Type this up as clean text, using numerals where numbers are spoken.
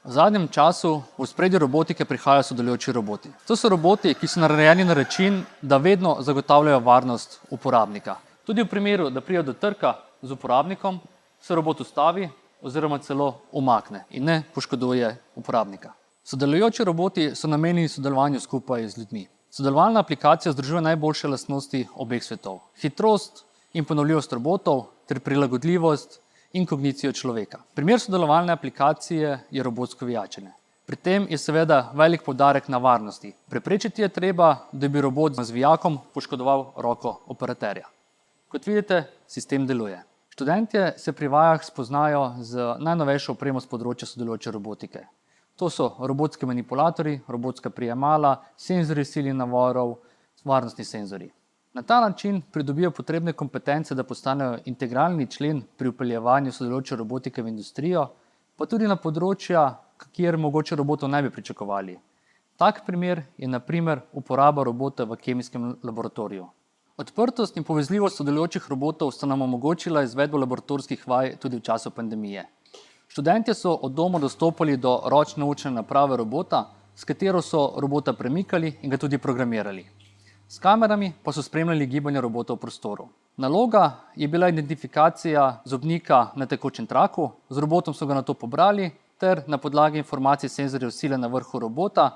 V zadnjem času v ospredje robotike prihajajo sodelujoči roboti. To so roboti, ki so narejeni na način, da vedno zagotavljajo varnost uporabnika. Tudi v primeru, da pride do trka z uporabnikom, se robot ustavi oziroma celo umakne in ne poškoduje uporabnika. Sodelujoči roboti so namenjeni sodelovanju skupaj z ljudmi. Sodelovalna aplikacija združuje najboljše lastnosti obeh svetov. Hitrost in ponovljivost robotov ter prilagodljivost in kognicijo človeka. Primer sodelovalne aplikacije je robotsko vijačenje. Pri tem je seveda velik poudarek na varnosti. Preprečiti je treba, da bi robot z vijakom poškodoval roko operaterja. Kot vidite, sistem deluje. Študentje se pri vajah spoznajo z najnovejšo opremo s področja sodelujoče robotike. To so robotski manipulatorji, robotska prijemala, senzorji sil in navorov, varnostni senzorji. Na ta način pridobijo potrebne kompetence, da postanejo integralni člen pri vpeljevanju sodelujoče robotike v industrijo, pa tudi na področja, kjer mogoče robotov ne bi pričakovali. Tak primer je na primer uporaba robota v kemijskem laboratoriju. Odprtost in povezljivost sodelujočih robotov sta nam omogočila izvedbo laboratorijskih vaj tudi v času pandemije. Študentje so od doma dostopali do ročno učne naprave robota, s katero so robota premikali in ga tudi programirali. S kamerami pa so spremljali gibanje robota v prostoru. Naloga je bila identifikacija zobnika na tekočem traku, z robotom so ga nato pobrali ter na podlagi informacij senzorjev sile na vrhu robota